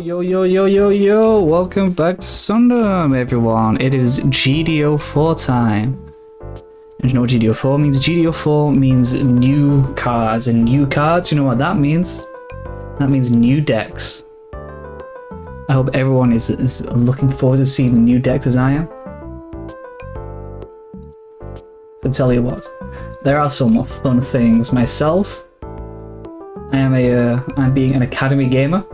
Yo, welcome back to GUNDAM, everyone. It is GDO4 time. And you know what GDO4 means? GDO4 means new cards, and new cards, you know what that means? That means new decks. I hope everyone is looking forward to seeing the new decks as I am. To tell you what, there are some fun things. Myself, I'm being an academy gamer.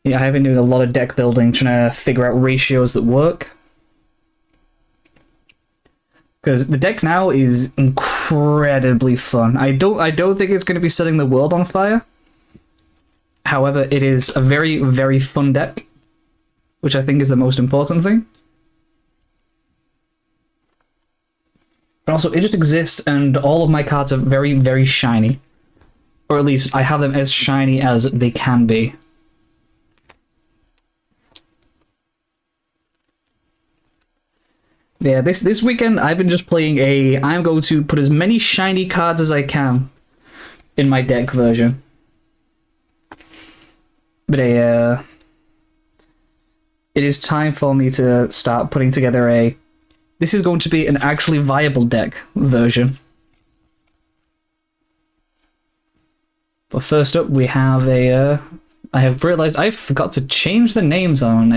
Yeah, I have been doing a lot of deck building, trying to figure out ratios that work. Because the deck now is incredibly fun. I don't think it's going to be setting the world on fire. However, it is a very, very fun deck, which I think is the most important thing. But also, it just exists, and all of my cards are very, very shiny. Or at least, I have them as shiny as they can be. Yeah, this weekend I've been just playing I'm going to put as many shiny cards as I can in my deck version. But it is time for me to start putting together this is going to be an actually viable deck version. But first up we have I have realized I forgot to change the names on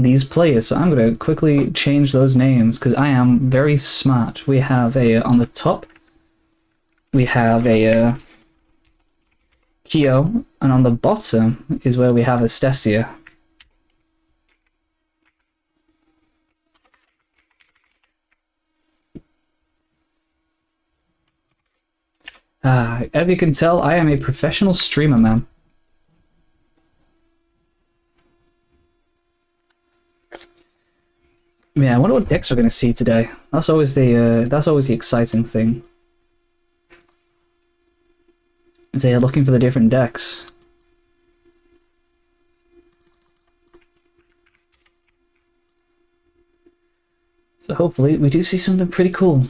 these players, so I'm going to quickly change those names because I am very smart. We have on the top, we have Kyo, and on the bottom is where we have Estesia. As you can tell, I am a professional streamer, man. Yeah, I wonder what decks we're going to see today. That's always the exciting thing. Is they are looking for the different decks. So hopefully we do see something pretty cool.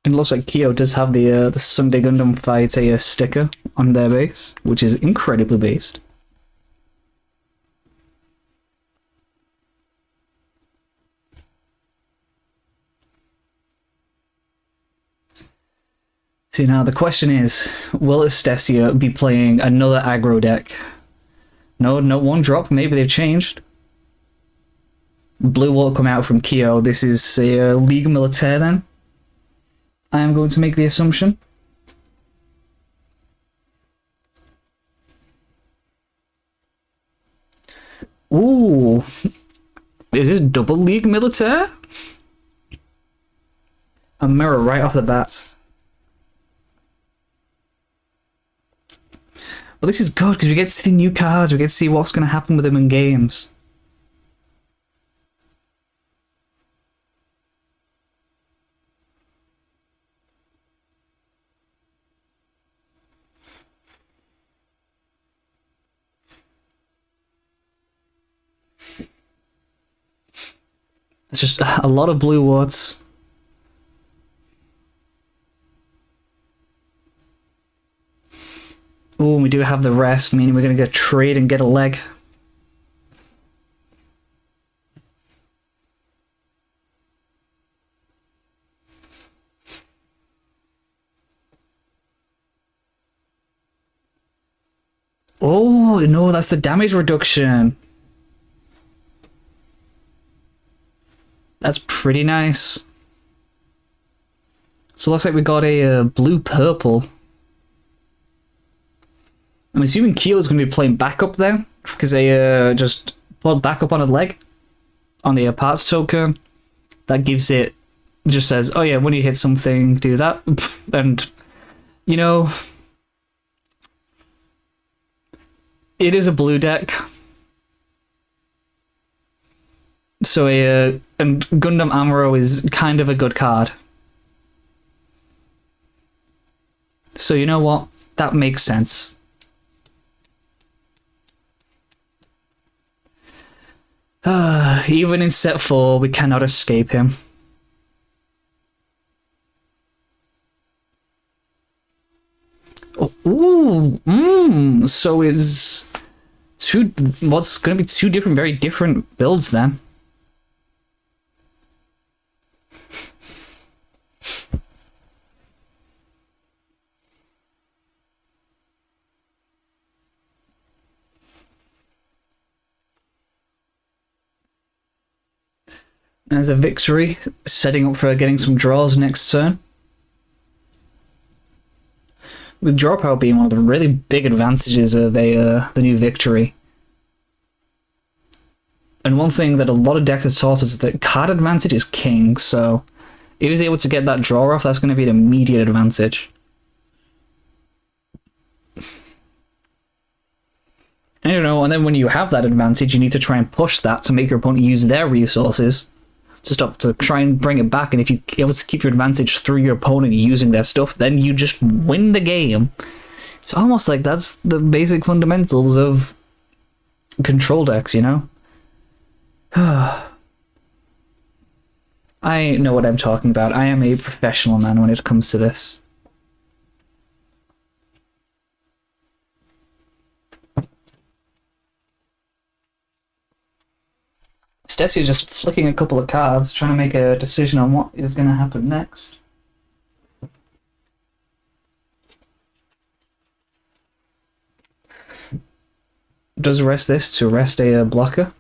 It looks like Kyo does have the Sunday Gundam Fight sticker on their base, which is incredibly based. See, now the question is, will Estesia be playing another aggro deck? No one drop, maybe they've changed. Blue will come out from Kyo. This is a League Militaire then. I am going to make the assumption. Ooh. Is this double League Militaire? A mirror right off the bat. Well, this is good because we get to see new cards, we get to see what's going to happen with them in games. It's just a lot of blue warts. Oh, we do have the rest, meaning we're going to get a trade and get a leg. Oh, no, that's the damage reduction. That's pretty nice. So it looks like we got a blue-purple. I'm assuming Kyo's going to be playing backup then, because they just put backup on a leg on the parts token. That gives it just says, oh yeah, when you hit something, do that. And, you know, it is a blue deck. So and Gundam Amuro is kind of a good card. So you know what? That makes sense. Even in set 4, we cannot escape him. Ooh, so is what's going to be two different, very different builds then? There's a victory, setting up for getting some draws next turn. With draw power being one of the really big advantages of the new victory. And one thing that a lot of decks have taught us is that card advantage is king, so if he was able to get that draw off, that's going to be an immediate advantage. And you know, and then when you have that advantage, you need to try and push that to make your opponent use their resources to try and bring it back. And if you're able to keep your advantage through your opponent using their stuff, then you just win the game. It's almost like that's the basic fundamentals of control decks, you know? I know what I'm talking about. I am a professional man when it comes to this. Stacey is just flicking a couple of cards, trying to make a decision on what is going to happen next. Does rest this to rest a blocker.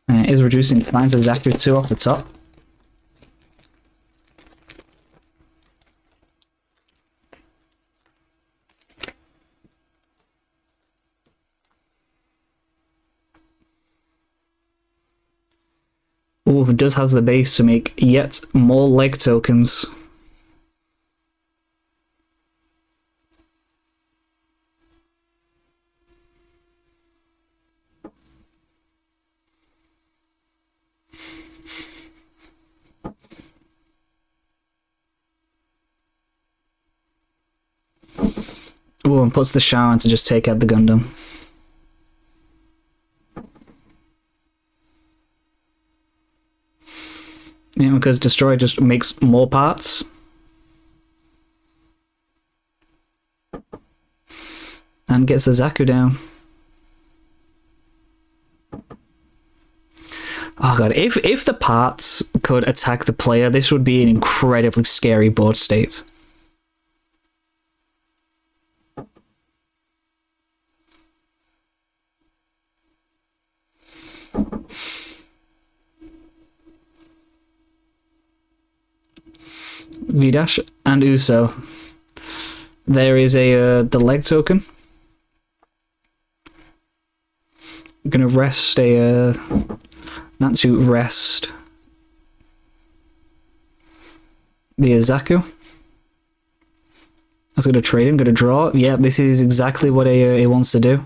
Is reducing finds a Zaku 2 off the top. Oh, it does have the base to make yet more leg tokens. Oh, and puts the shower on to just take out the Gundam. Yeah, because Destroy just makes more parts. And gets the Zaku down. Oh god, if the parts could attack the player, this would be an incredibly scary board state. Vidash and Uso. There is the leg token. I'm gonna rest Natsu rest the Zaku. I was gonna trade him, gonna draw. Yeah, this is exactly what it wants to do.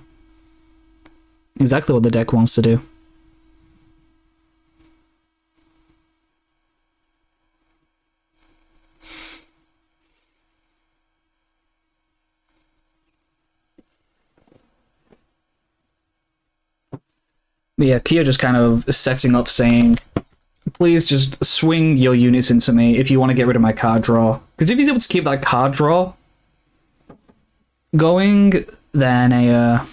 Exactly what the deck wants to do. But yeah, Kyo just kind of setting up saying, please just swing your units into me if you want to get rid of my card draw. Because if he's able to keep that card draw going, then and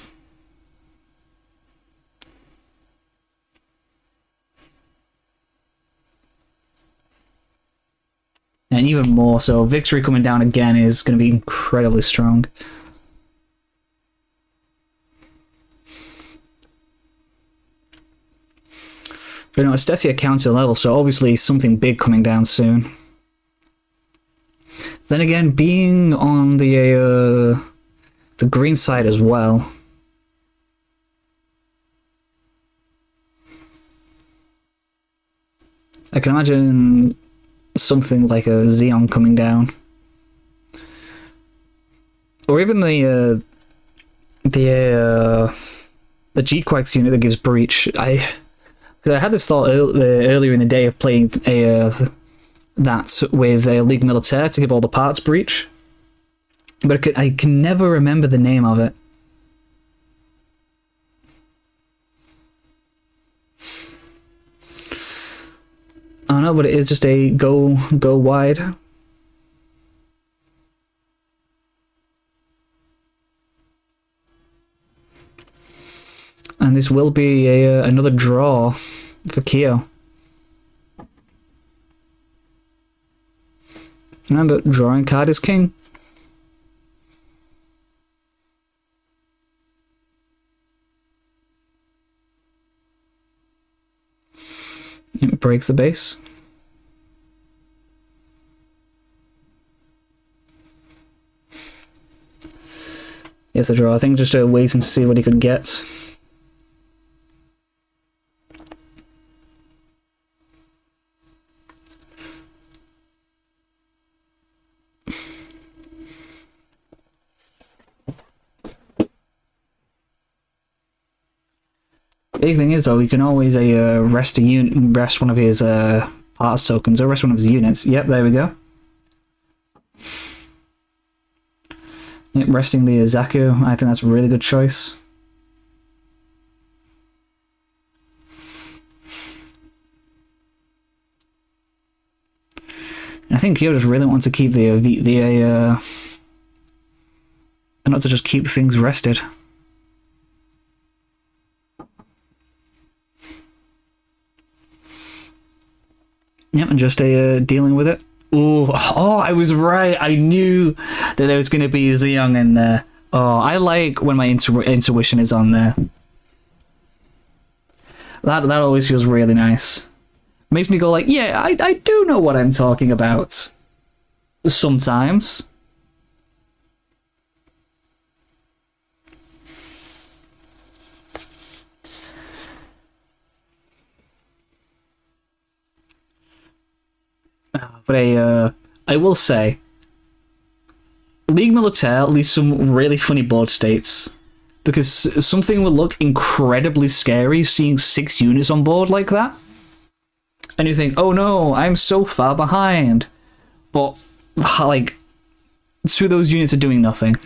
even more so, victory coming down again is going to be incredibly strong. But no, it's Destia counter level, so obviously something big coming down soon. Then again, being on the green side as well, I can imagine something like a Xeon coming down. Or even the G-Quax unit that gives breach. I had this thought earlier in the day of playing that with a League Militaire to give all the parts breach, but I can never remember the name of it. I don't know, but it is just a go wide. And this will be another draw for Kyo. Remember, drawing card is king. It breaks the base. Yes, the draw. I think just wait and see what he could get. Big thing is though, we can always rest one of his parts tokens, or rest one of his units. Yep, there we go. Yep, resting the Zaku. I think that's a really good choice. And I think Kyo just really wants to keep not to just keep things rested. Yep, and just dealing with it. Oh, I was right. I knew that there was going to be Zeong in there. Oh, I like when my intuition is on there. That always feels really nice. Makes me go like, yeah, I do know what I'm talking about. Sometimes. But I will say, League Militaire leaves some really funny board states, because something will look incredibly scary seeing 6 units on board like that, and you think, oh no, I'm so far behind, but like 2 of those units are doing nothing.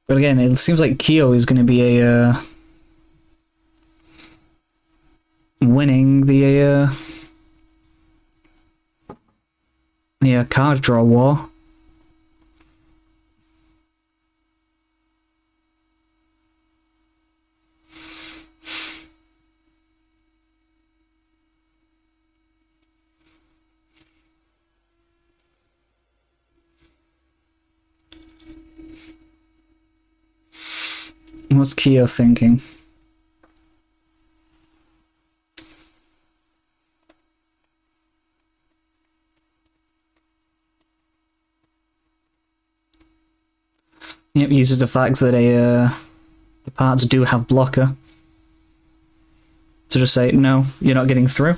But again, it seems like Kyo is going to be winning the card draw war. What's Kyo thinking? Yep, uses the fact that the parts do have blocker to just say, no, you're not getting through.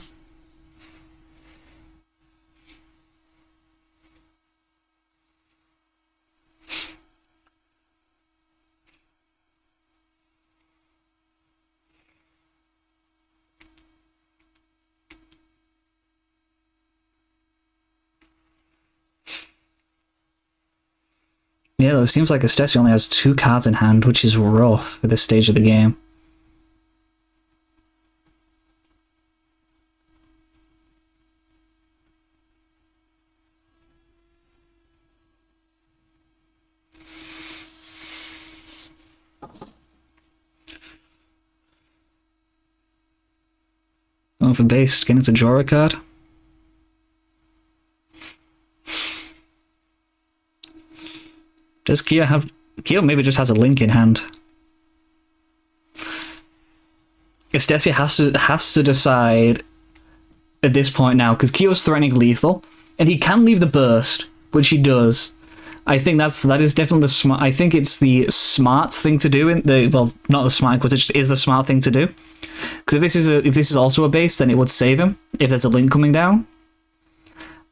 Yeah, though, it seems like Estesi only has 2 cards in hand, which is rough at this stage of the game. Oh, for base, again, it's a Jorah card. Does Kyo have... Kyo maybe just has a Link in hand. Estesia has to decide at this point now, because Kyo's threatening lethal, and he can leave the burst, which he does, I think that is definitely the smart. I think it's the smart thing to do. Not the smart, but it is the smart thing to do. Because if this is also a base, then it would save him if there's a link coming down.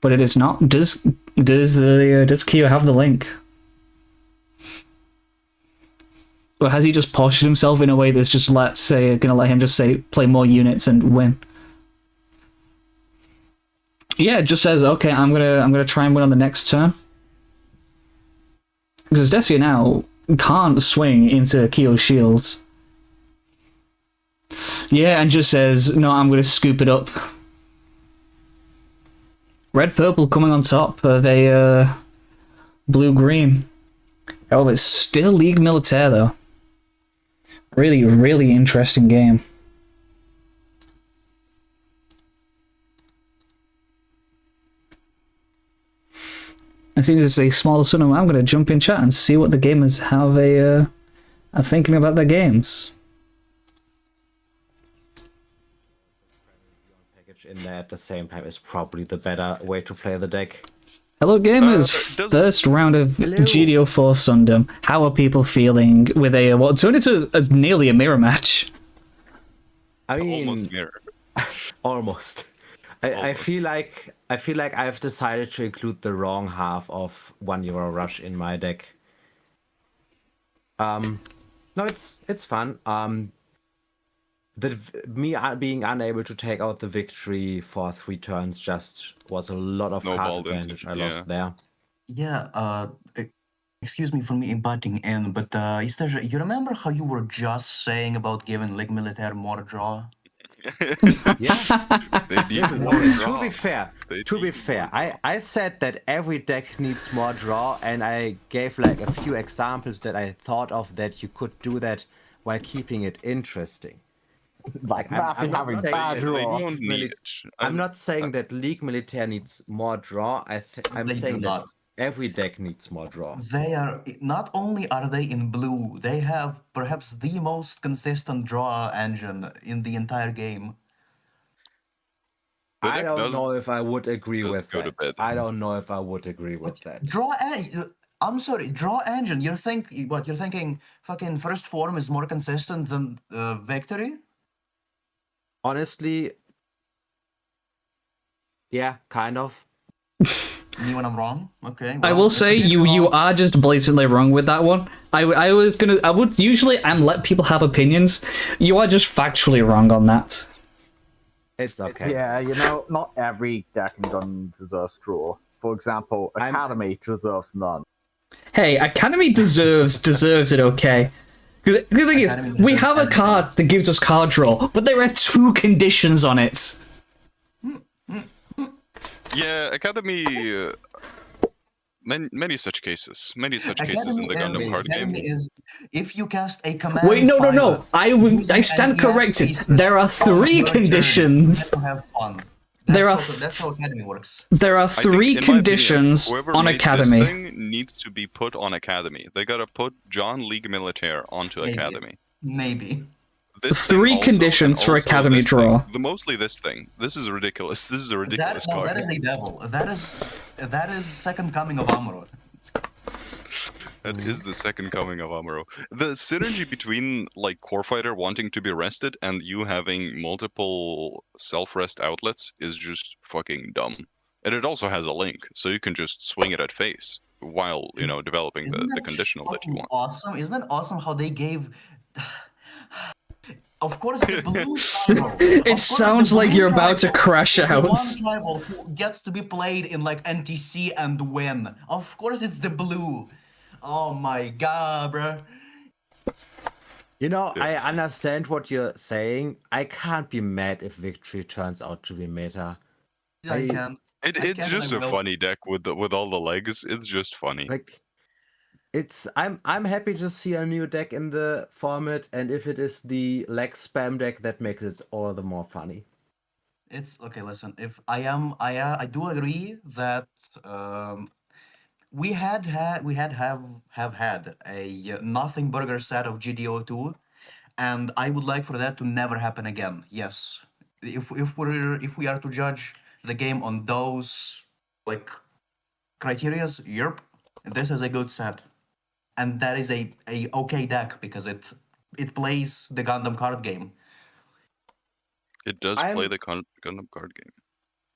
But it is not. Does Kyo have the link? Or has he just postured himself in a way that's just gonna let him just play more units and win? Yeah, it just says, okay, I'm gonna try and win on the next turn. Because Desia now can't swing into Kyo's shields. Yeah, and just says, no, I'm gonna scoop it up. Red purple coming on top of a blue green. Oh, it's still League Militaire though. Really, really interesting game. As soon as it's a smaller son, I'm going to jump in chat and see what the gamers are thinking about their games. Package in there at the same time is probably the better way to play the deck. Hello gamers, first round of GDO4 Sundom. How are people feeling with what turned into nearly a mirror match? I mean, almost mirror. Almost. I feel like I've decided to include the wrong half of €1 Rush in my deck. No, it's fun. Me being unable to take out the victory for 3 turns just was a lot of card advantage I lost there. Yeah, excuse me for me butting in, but Istaja, you remember how you were just saying about giving League Militaire more draw? Yeah. To be fair, I said that every deck needs more draw, and I gave like a few examples that I thought of that you could do that while keeping it interesting. Like I'm not saying that League Militaire needs more draw. I'm saying that every deck needs more draw. They are not only are they in blue, they have perhaps the most consistent draw engine in the entire game. I don't know if I would agree with that. I'm sorry, draw engine. You're thinking fucking first form is more consistent than victory? Honestly, yeah, kind of. Me when I'm wrong? Okay. Well, I will say you are just blatantly wrong with that one. I would usually and let people have opinions. You are just factually wrong on that. It's okay. Yeah, not every deck in GUNDAM deserves draw. For example, Academy deserves none. Hey, Academy deserves it, okay? Because the thing is, we have a card that gives us card draw, but there are 2 conditions on it. Yeah, Academy. Many such cases in the GUNDAM card game. Is if you cast a command. Wait, no. I stand corrected. There are 3 conditions. Have fun. That's how Academy works. There are 3 conditions on Academy. This thing needs to be put on Academy. They gotta put John League Militaire onto Academy. Maybe. 3 conditions for Academy draw. Mostly this thing. This is ridiculous. This is a ridiculous card. That is a devil. That is second coming of Amuro. That is the second coming of Amuro. The synergy between like Core Fighter wanting to be rested and you having multiple self-rest outlets is just fucking dumb. And it also has a link, so you can just swing it at face while developing the conditional that you want. Awesome! Isn't that awesome how they gave? Of course, the blue tribal. It sounds like you're about to crash out. One tribal who gets to be played in like NTC and win. Of course, it's the blue. Oh my god, bro. I understand what you're saying. I can't be mad if victory turns out to be meta. I can. It's just a funny deck with all the legs. It's just funny. Like, I'm happy to see a new deck in the format, and if it is the leg spam deck, that makes it all the more funny. It's okay. Listen, if I do agree that we have had a nothing burger set of GDO2, and I would like for that to never happen again. Yes, if we are to judge the game on those like criterias, yep. This is a good set, and that is a okay deck because it plays the Gundam card game. It does play the Gundam card game.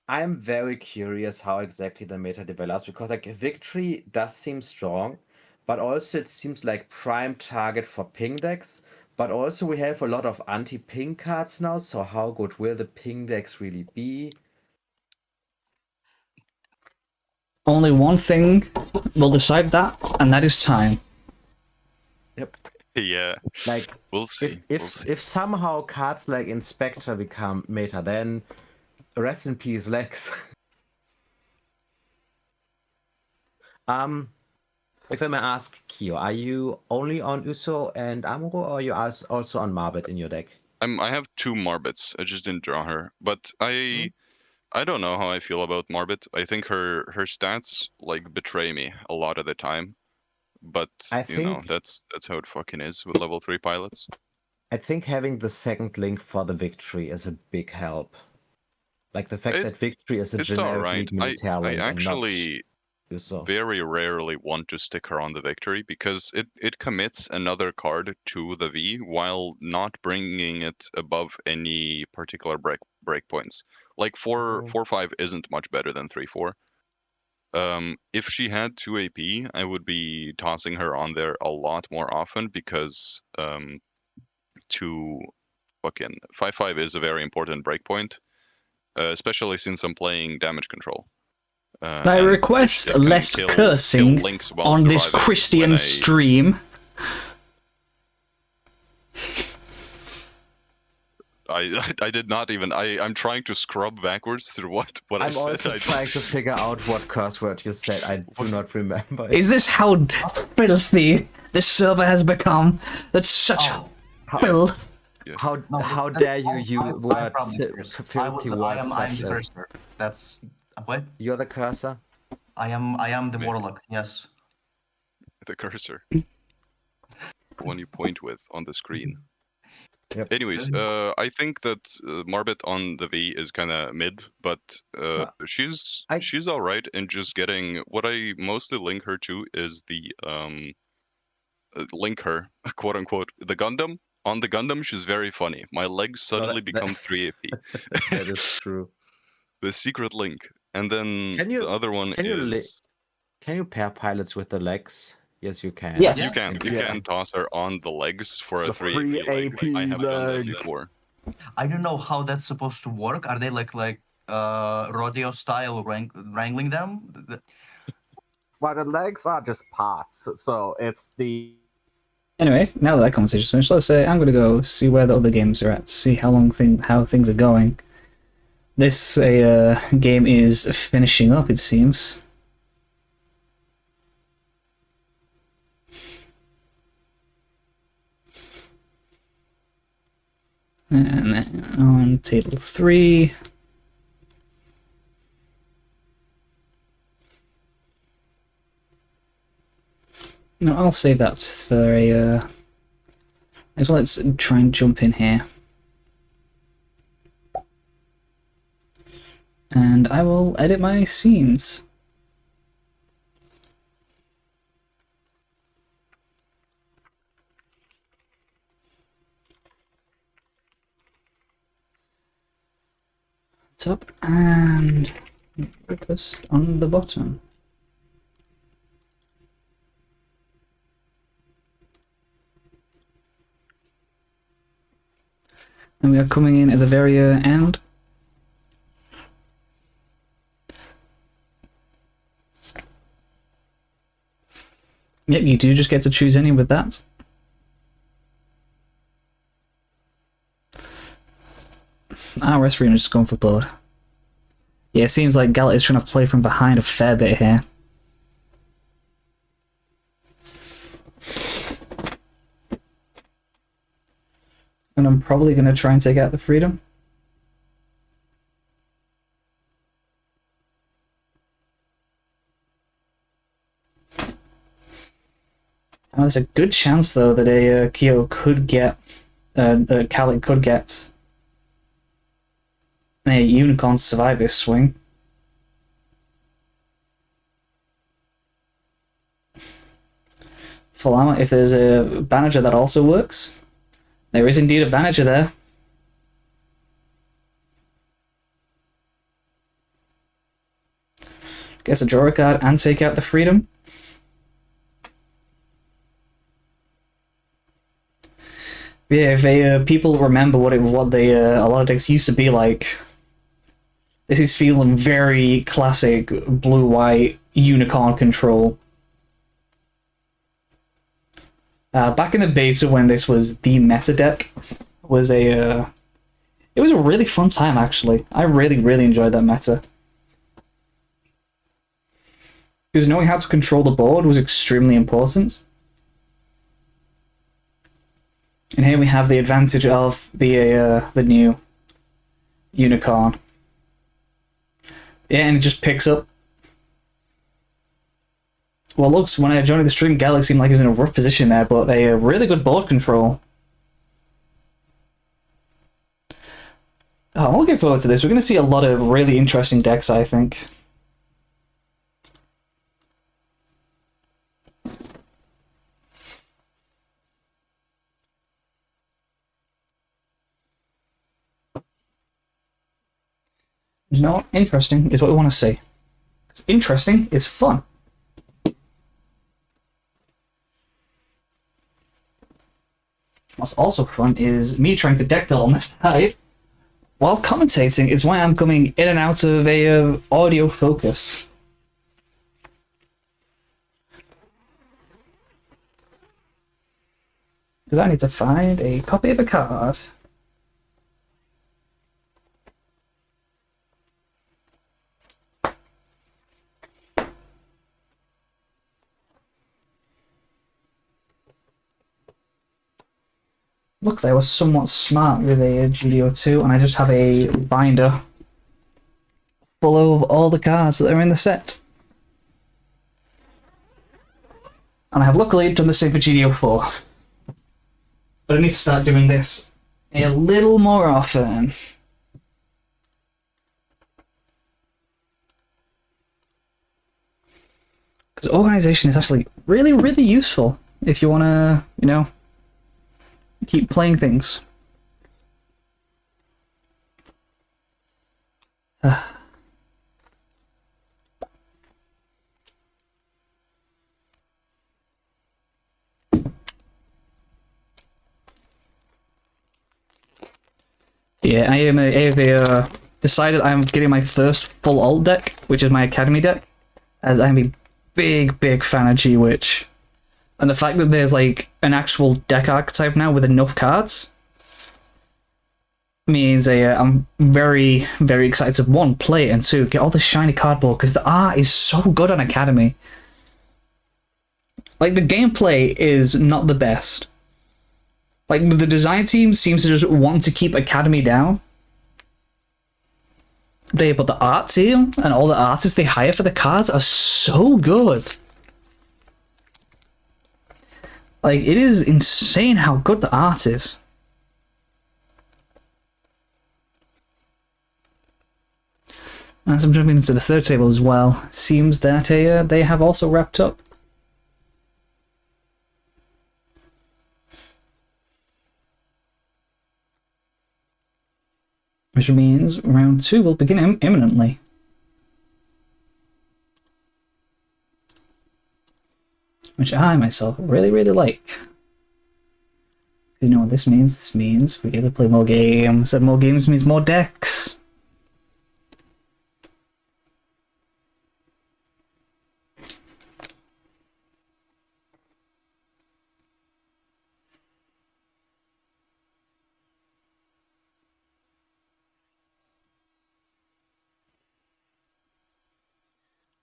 I'm very curious how exactly the meta develops, because like Victory does seem strong, but also it seems like prime target for ping decks. But also we have a lot of anti-ping cards now, so how good will the ping decks really be? Only one thing will decide that, and that is time. Yep. Yeah. Like We'll see. if somehow cards like Inspector become meta, then rest in peace, Lex. If I may ask, Kyo, are you only on Uso and Amuro, or are you also on Marbet in your deck? I have 2 Marbets. I just didn't draw her, but I don't know how I feel about Marbet. I think her stats like betray me a lot of the time, but you know that's how it fucking is with level 3 pilots. I think having the second link for the Victory is a big help. Like the fact that Victory is a generic military link. I actually and not Uso. very rarely want to stick her on the Victory because it commits another card to the V while not bringing it above any particular breakpoints. Like 4-5 isn't much better than 3-4. If she had 2 AP, I would be tossing her on there a lot more often because 5-5 is a very important breakpoint, especially since I'm playing damage control. I request less cursing on this Christian stream. I did not even. I'm trying to scrub backwards through what I said. I'm also trying to figure out what curse word you said. I do not remember. Is this how filthy this server has become? That's such filth. Yes. How dare you use words, filthy words such as... Cursor. That's what? You're the cursor? I am the warlock. Yes. The cursor, the one you point with on the screen. Yep. Anyways, I think that Marbet on the V is kind of mid, but she's all right. And just getting what I mostly link her to is the link her quote unquote the Gundam. On the Gundam, she's very funny. My legs suddenly become 3 AP. That is true. The secret link, and then the other one is. Can you pair pilots with the legs? Yes, you can. Yes, you can. You can toss her on the legs for a 3 AP leg. I have done that before. I don't know how that's supposed to work. Are they like rodeo style wrangling them? Well, the legs are just parts, so it's the. Anyway, now that conversation's finished, let's say I'm gonna go see where the other games are at, see how things are going. This game is finishing up, it seems. And then on table 3. No, I'll save that for a... let's try and jump in here. And I will edit my scenes. Top and focus on the bottom. And we are coming in at the very end. Yep, you do just get to choose any with that. RS Arena just going for blood. Yeah, it seems like Gallet is trying to play from behind a fair bit here. And I'm probably going to try and take out the freedom. Oh, there's a good chance, though, that a Kyo could get... Khaled could get... a unicorn to survive this swing. full armor. If there's a Banager that also works, there is indeed a Banager there. Guess a draw a card and take out the Freedom. Yeah, if people remember what a lot of decks used to be like, this is feeling very classic blue-white unicorn control. Back in the beta when this was the meta deck, it was a really fun time actually. I really enjoyed that meta. Because knowing how to control the board was extremely important. And here we have the advantage of the new unicorn. Yeah, and it just picks up. Well, looks when I joined the stream, Galaxy seemed like he was in a rough position there, but a really good board control. Oh, I'm looking forward to this. We're going to see a lot of really interesting decks, I think. You know what? Interesting is what we want to see. It's interesting, it's fun. What's also fun is me trying to deck build on this side while commentating. It's why I'm coming in and out of a audio focus. Because I need to find a copy of a card. Look, I was somewhat smart with a GDO2, and I just have a binder full of all the cards that are in the set. And I have luckily done the same for GDO4. But I need to start doing this a little more often. Because organization is actually really useful if you want to, you know, keep playing things. Yeah, I have decided I'm getting my first full alt deck, which is my Academy deck, as I'm a big fan of G-Witch. And the fact that there's like an actual deck archetype now with enough cards means I'm very excited to one, play it, and two, get all the shiny cardboard, because the art is so good on Academy. Like, the gameplay is not the best. Like, the design team seems to just want to keep Academy down. But the art team and all the artists they hire for the cards are so good. Like, it is insane how good the art is. As I'm jumping into the third table as well, it seems that they have also wrapped up. Which means round 2 will begin imminently. Which I myself really like. You know what this means? This means we get to play more games, and more games means more decks.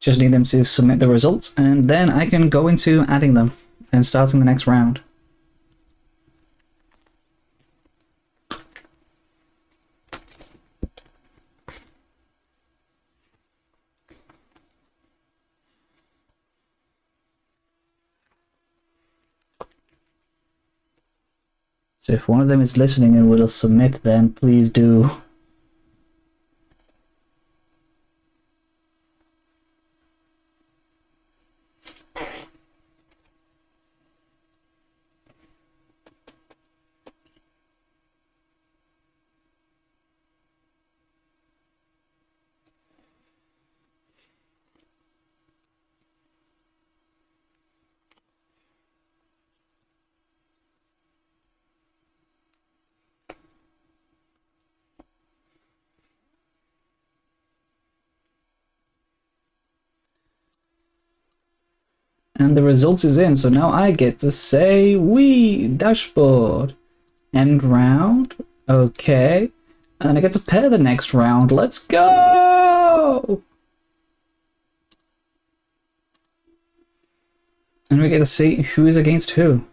Just need them to submit the results, and then I can go into adding them and starting the next round. So if one of them is listening and will submit, then please do. And the results is in, so now I get to say we dashboard. End round. Okay. And I get to pair the next round. Let's go! And we get to see who is against who.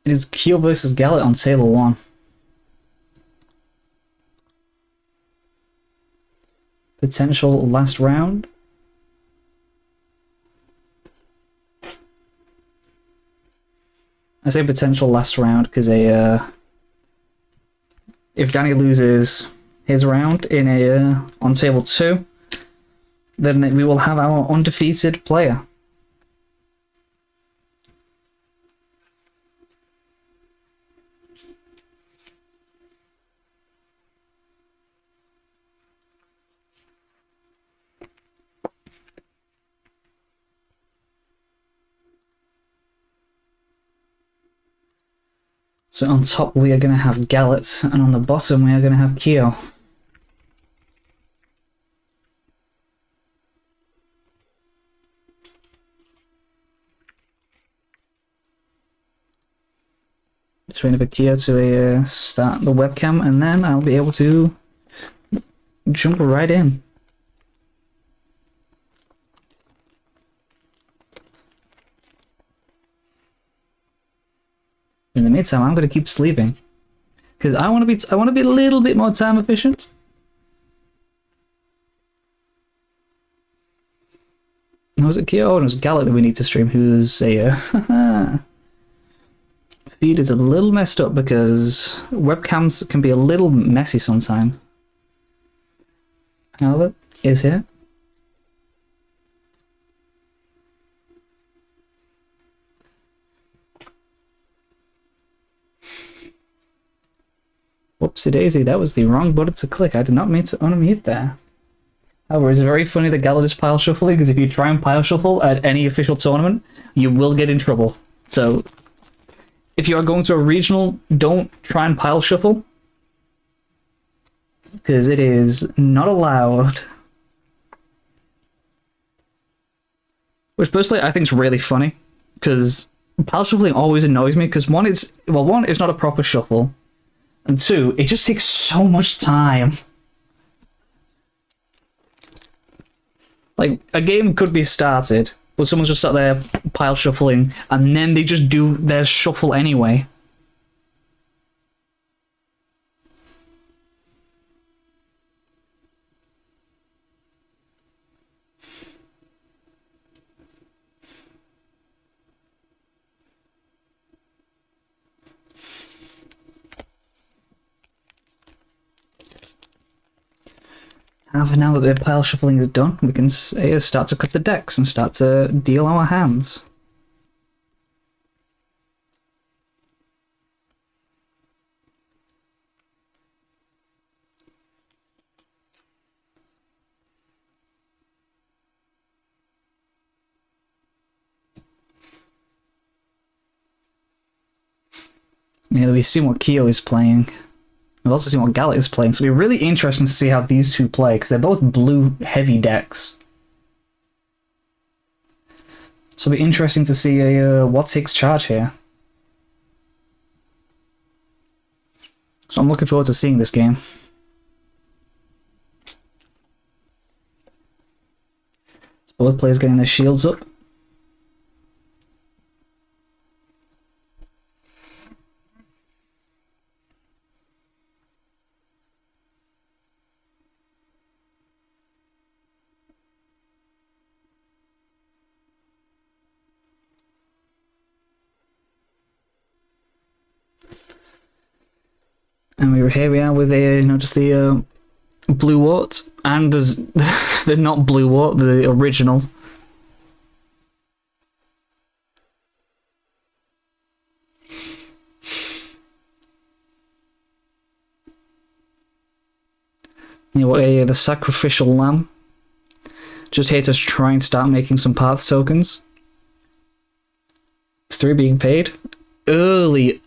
It is Keel versus Gallet on table 1. Potential last round. I say potential last round because if Danny loses his round in on table 2, then we will have our undefeated player. So on top we are going to have Gallet, and on the bottom we are going to have Keo. Just waiting for Keo to start the webcam, and then I'll be able to jump right in. In the meantime, I'm going to keep sleeping because I want to be a little bit more time efficient. Was it Keo? Oh, it was Gallet that we need to stream. Who's a feed is a little messed up because webcams can be a little messy sometimes. However, is here. Whoopsie daisy, that was the wrong button to click. I did not mean to unmute there. However, it's very funny that Gallet is pile shuffling, because if you try and pile shuffle at any official tournament, you will get in trouble. So, if you are going to a regional, don't try and pile shuffle, because it is not allowed. Which personally I think is really funny, because pile shuffling always annoys me, because one, it's not a proper shuffle. And 2, it just takes so much time. Like, a game could be started, but someone's just sat there pile shuffling, and then they just do their shuffle anyway. However, now that the pile shuffling is done, we can start to cut the decks and start to deal our hands. Yeah, we've seen what Keo is playing. We've also seen what Gallet is playing, so it'll be really interesting to see how these two play, because they're both blue-heavy decks. So it'll be interesting to see what takes charge here. So I'm looking forward to seeing this game. So both players getting their shields up. And here we are with just the blue wart, and there's the not blue wart, the original. You know what? The sacrificial lamb. Just here to try and start making some paths tokens. 3 being paid. Early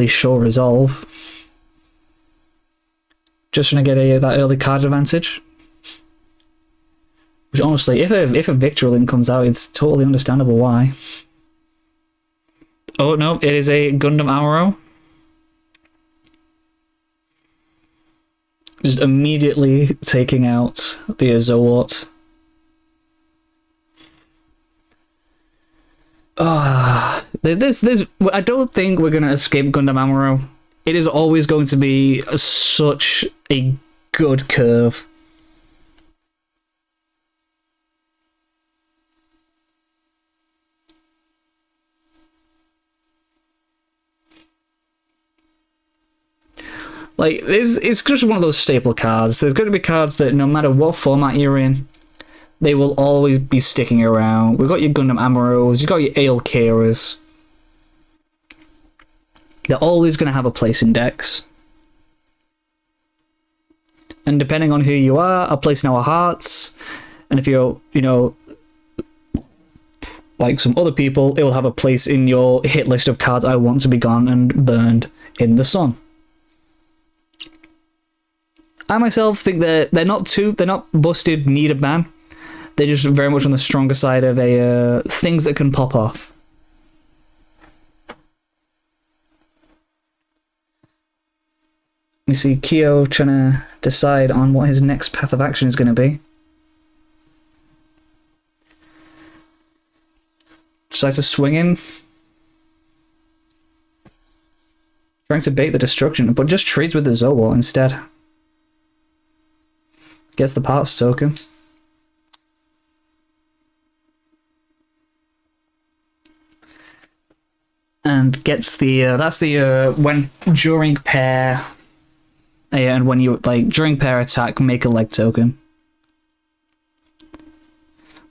sure resolve. Just trying to get that early card advantage. Which honestly, if a victory link comes out, it's totally understandable why. Oh no, it is a Gundam Amuro. Just immediately taking out the Zowort. I don't think we're gonna escape Gundam Amuro. It is always going to be such a good curve. Like, it's just one of those staple cards. There's going to be cards that no matter what format you're in, they will always be sticking around. We've got your Gundam Amuros, you've got your Aelkiras. They're always going to have a place in decks. And depending on who you are, a place in our hearts. And if you're, you know, like some other people, it will have a place in your hit list of cards I want to be gone and burned in the sun. I myself think that they're not busted, need a ban. They're just very much on the stronger side of things that can pop off. We see Kyo trying to decide on what his next path of action is going to be. Decides to swing in. Trying to bait the destruction, but just trades with the Zowort instead. Gets the parts token. And gets the, that's the, when during pair, and when you, like, during pair attack, make a leg token.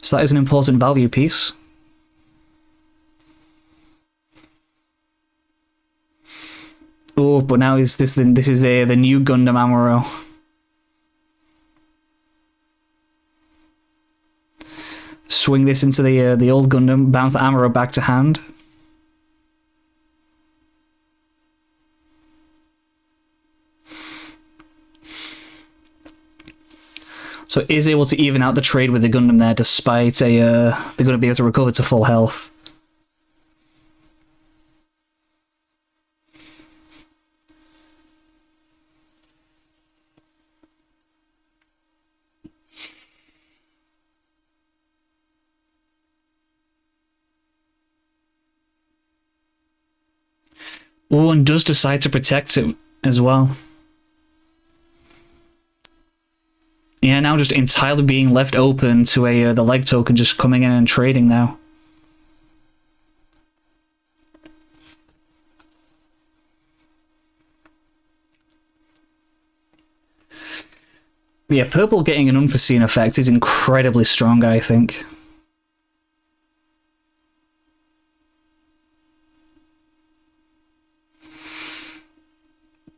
So that is an important value piece. Oh, but now this is the new Gundam Amuro. Swing this into the old Gundam, bounce the Amuro back to hand. So it is able to even out the trade with the Gundam there, despite they're going to be able to recover to full health. Oh, and does decide to protect it as well. Yeah, now just entirely being left open to the leg token just coming in and trading now. Yeah, purple getting an unforeseen effect is incredibly strong, I think.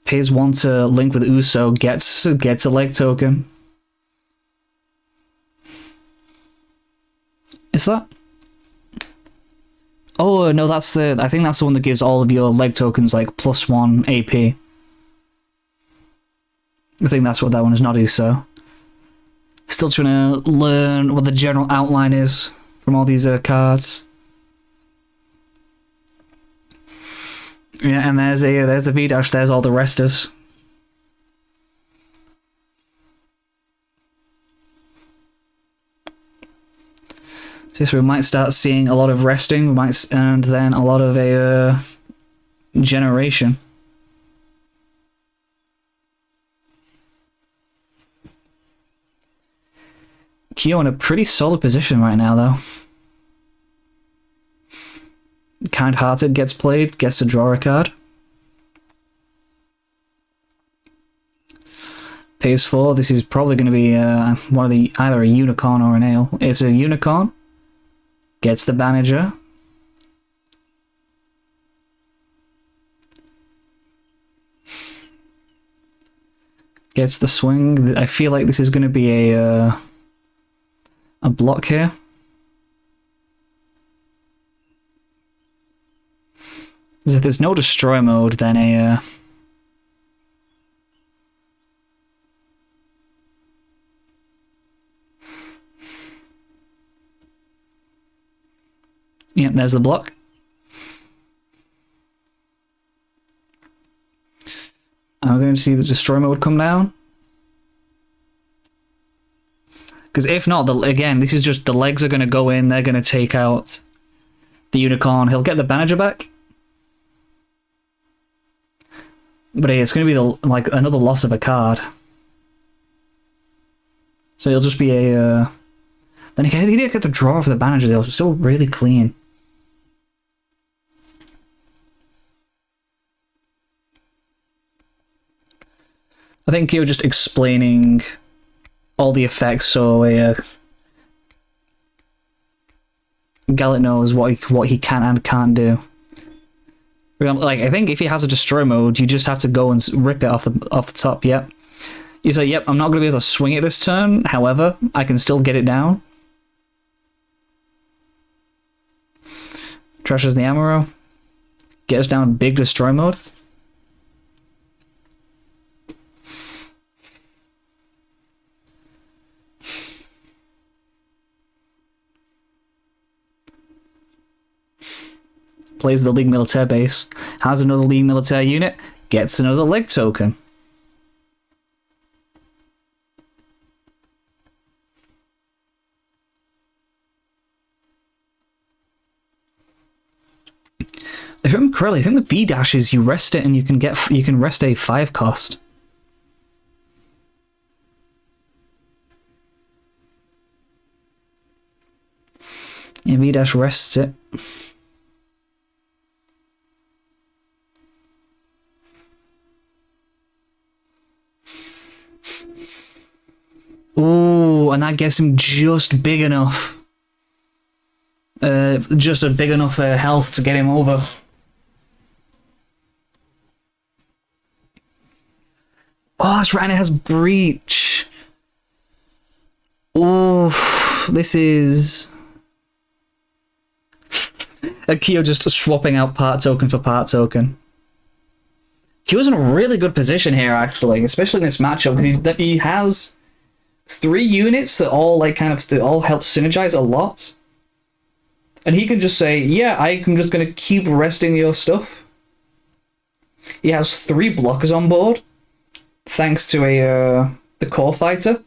Pays one to link with Uso, gets a leg token. Is that? Oh no, I think that's the one that gives all of your leg tokens like +1 AP. I think that's what that one is, not Uso. Still trying to learn what the general outline is from all these cards. Yeah, and there's a V-dash, there's all the resters. So we might start seeing a lot of resting, and then a lot of generation. Kyo in a pretty solid position right now, though. Kind-Hearted gets played, gets to draw a card. Pays 4. This is probably going to be one of the either a unicorn or an ale. It's a unicorn. Gets the Banager. Gets the swing. I feel like this is going to be a block here. If there's no destroy mode, then Yep, there's the block. I'm going to see the destroy mode come down. Because if not, again, this is just the legs are going to go in. They're going to take out the unicorn. He'll get the Banager back. But it's going to be like another loss of a card. So it'll just be a... Then he did get the draw for the Banager, though. Still really clean. I think you're just explaining all the effects so Gallet knows what he can and can't do. Like, I think if he has a destroy mode, you just have to go and rip it off the top. Yep. You say, yep, I'm not going to be able to swing it this turn. However, I can still get it down. Trashes the Amaro. Get us down big destroy mode. Plays the League Militaire base. Has another League Militaire unit. Gets another leg token. If I'm correctly, I think the V dash is you rest it and you can rest a 5 cost. Yeah, V dash rests it. Ooh, and that gets him just big enough. Just a big enough health to get him over. Oh, that's right, and it has Breach. Oh, this is... Akio just swapping out part token for part token. He was in a really good position here, actually, especially in this matchup, because he has 3 units that all help synergize a lot. And he can just say, yeah, I'm just going to keep resting your stuff. He has 3 blockers on board, thanks to the core fighter.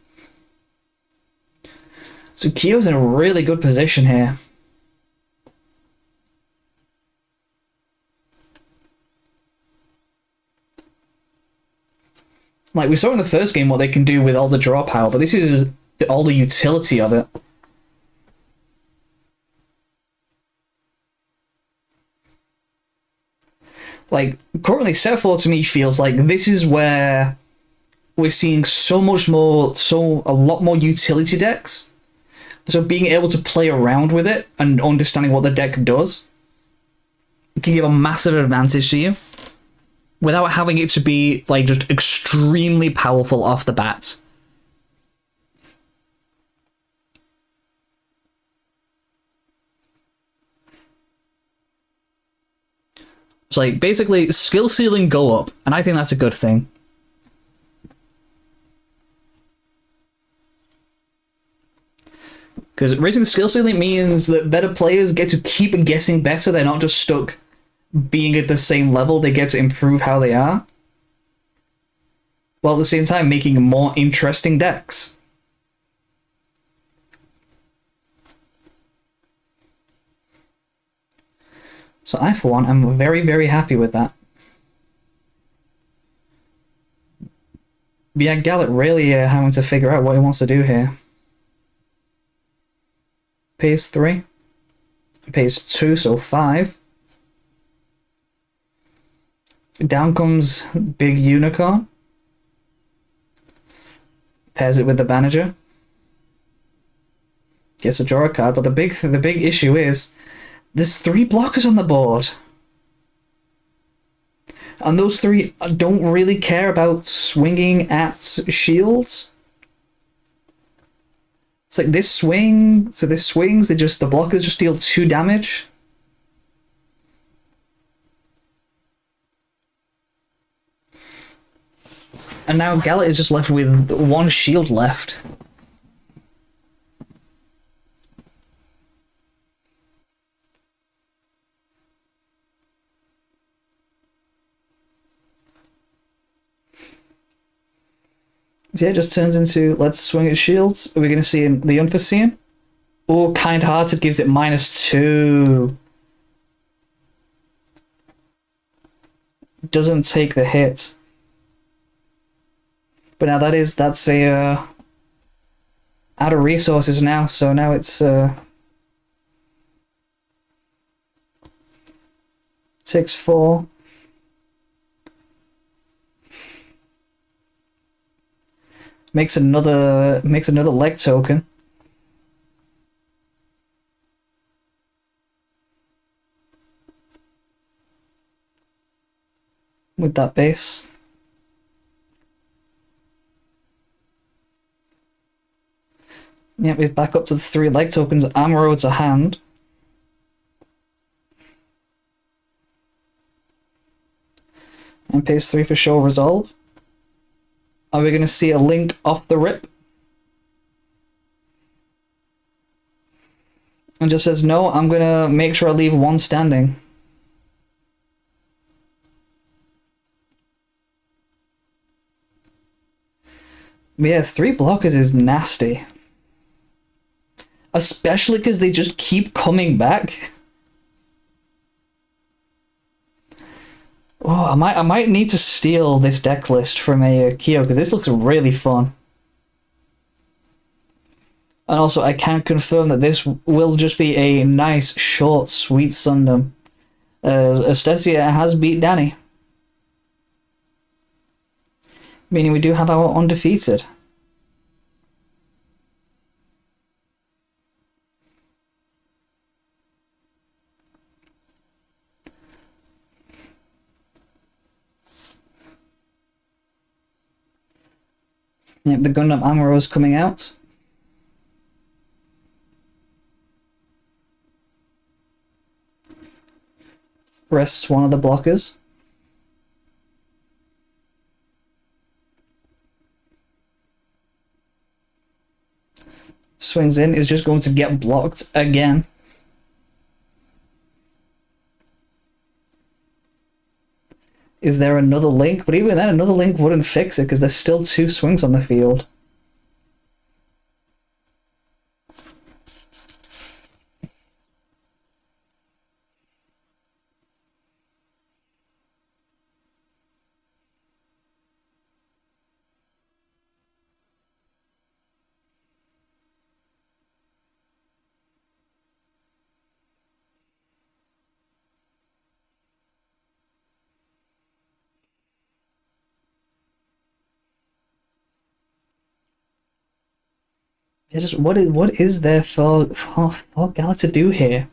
So Kyo's in a really good position here. Like, we saw in the first game what they can do with all the draw power, but this is all the utility of it. Like, currently, Set 4 to me feels like this is where we're seeing a lot more utility decks. So being able to play around with it and understanding what the deck does can give a massive advantage to you, without having it to be, like, just extremely powerful off the bat. It's like, basically, skill ceiling go up, and I think that's a good thing. Because raising the skill ceiling means that better players get to keep guessing better, they're not just stuck being at the same level, they get to improve how they are, while at the same time making more interesting decks. So I, for one, am very, very happy with that. But yeah, Gallet really having to figure out what he wants to do here. Pays 3. Pays 2, so 5. Down comes Big Unicorn. Pairs it with the Banager. Gets a draw card, but the big issue is there's 3 blockers on the board. And those 3 don't really care about swinging at shields. It's like this swing, so this swings, the blockers just deal 2 damage. And now Gallet is just left with 1 shield left. Yeah, it just turns into, let's swing at shields. Are we going to see the unforeseen? Oh, kind-hearted gives it -2. Doesn't take the hit. But now that's a out of resources now, so now it's takes 4. Makes another leg token. With that base. Yep, he's back up to the 3 leg tokens. Amaro to hand. And pays 3 for show resolve. Are we going to see a link off the rip? And just says, no, I'm going to make sure I leave 1 standing. Yeah, 3 blockers is nasty. Especially because they just keep coming back. Oh, I might need to steal this deck list from a Kyo, because this looks really fun. And also, I can confirm that this will just be a nice, short, sweet Sundom. As Estesia has beat Danny. Meaning we do have our undefeated. Yep, the Gundam Amuro is coming out. Rests one of the blockers. Swings in, is just going to get blocked again. Is there another link? But even then, another link wouldn't fix it because there's still 2 swings on the field. Yeah, just what is there for Gala to do here?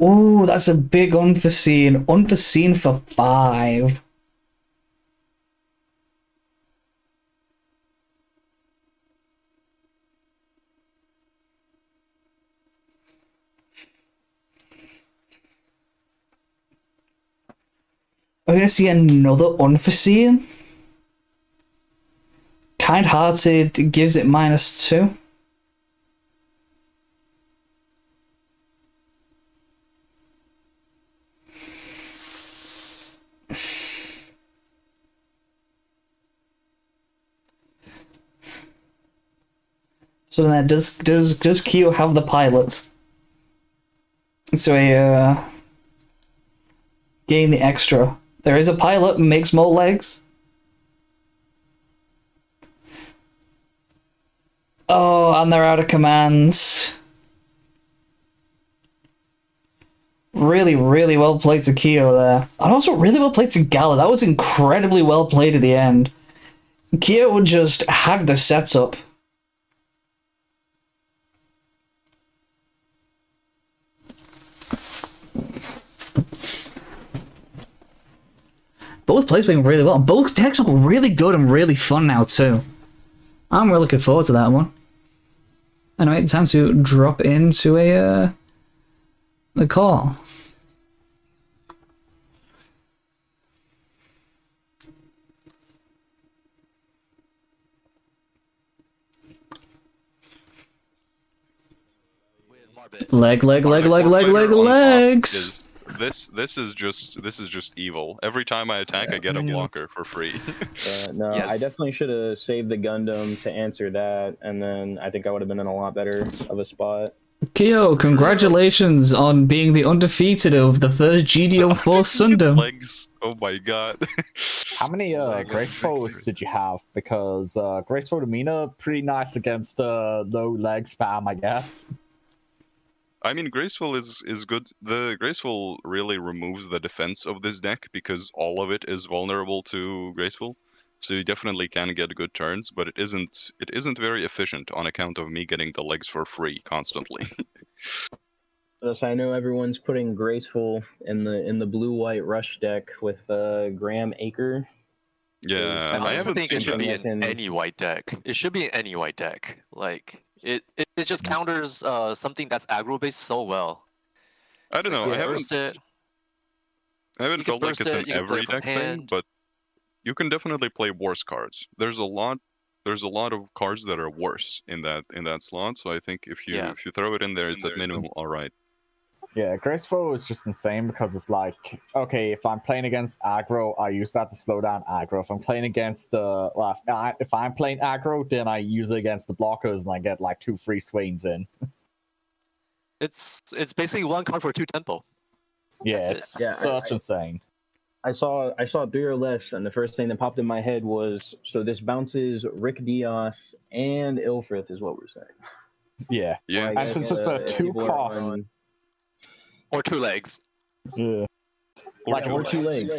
Oh, that's a big unforeseen. Unforeseen for 5. Are we gonna see another unforeseen? Kind-hearted gives it -2. So then, does Kyo have the pilot? So gain the extra. There is a pilot, makes more legs. Oh, and they're out of commands. Really, really well played to Kyo there. And also really well played to Gala. That was incredibly well played at the end. Kyo would just hack the sets up. Both plays playing really well. Both decks look really good and really fun now too. I'm really looking forward to that one. Anyway, time to drop into the call. Leg, leg, leg, The leg, leg, Core leg, Fighter on top legs. is- This is just evil. Every time I attack, I get a blocker for free. No, Yes. I definitely should have saved the Gundam to answer that, and then I think I would have been in a lot better of a spot. Kyo, congratulations on being the undefeated of the first GDO4 Sundom. Legs. Oh my god. How many Legs. Gracefuls did you have? Because Graceful Demeanor, pretty nice against low leg spam, I guess. I mean, Graceful is good. The Graceful really removes the defense of this deck because all of it is vulnerable to Graceful. So you definitely can get good turns, but it isn't very efficient on account of me getting the legs for free constantly. Yes, I know everyone's putting Graceful in the blue-white rush deck with Graham Acre. Yeah, I I also haven't think seen it should that. be that. in any white deck. It should be in any white deck. Like it just counters something that's aggro based so well. I don't know. You I can haven't. burst it. I haven't You can felt like burst it's it, an you can play every it from deck thing, hand. but you can definitely play worse cards. There's a lot of cards that are worse in that slot. So I think if you throw it in there, it's at minimum all right. Yeah, Graceful is just insane because it's like, okay, if I'm playing against aggro, I use that to slow down aggro. If I'm playing against if I'm playing aggro, then I use it against the blockers and I get like 2 free swings in. It's basically one card for 2 tempo. Yeah, That's it's it. Yeah, such insane. I saw 3 or less, and the first thing that popped in my head was, so this bounces Rick Diaz and Ilfrith is what we're saying. Yeah. Yeah. I And guess, since it's a if 2 people are cost, on- Or 2 legs. yeah. Like, or 2 legs.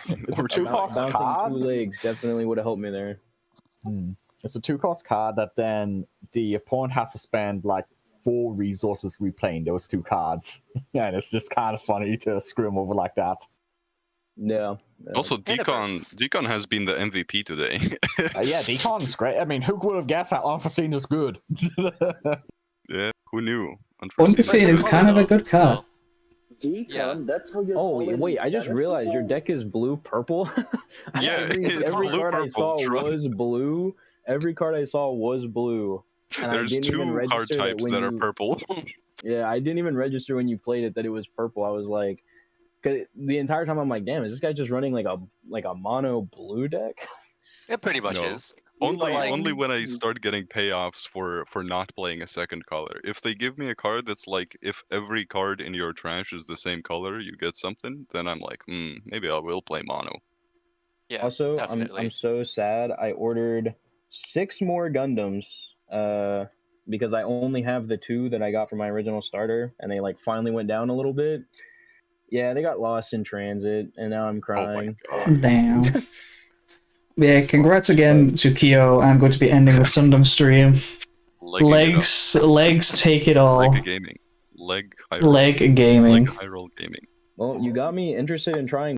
It's a 2 cost Bouncing card. 2 legs definitely would have helped me there. It's a 2 cost card that then the opponent has to spend like 4 resources replaying those 2 cards. Yeah, and it's just kind of funny to screw them over like that. Yeah. Also, Cannabis. Deacon has been the MVP today. Yeah, Decon's great. I mean, who would have guessed that Unforeseen is good? Yeah, who knew? Unforeseen is kind of a good card. Yeah. That's how you're. Oh wait! I just realized your deck is blue-purple. Yeah, it's every card I blue-purple, saw trust. was blue. Every card I saw was blue. And There's I didn't even 2 register card types when that are you- purple. Yeah, I didn't even register when you played it that it was purple. I was like, 'cause the entire time I'm like, damn, is this guy just running like a mono blue deck? It pretty much No. is. Only when I start getting payoffs for not playing a second color. If they give me a card that's like, if every card in your trash is the same color, you get something, then I'm like, maybe I will play mono. Yeah. Also, definitely. I'm so sad. I ordered 6 more Gundams because I only have the 2 that I got from my original starter, and they like finally went down a little bit. Yeah, they got lost in transit, and now I'm Oh my crying. god. Damn. Yeah, congrats again to Kyo. I'm going to be ending the Sundom stream. Legs take it all. Leg gaming. Leg high roll. Leg gaming. Leg high roll gaming. Well, you got me interested in trying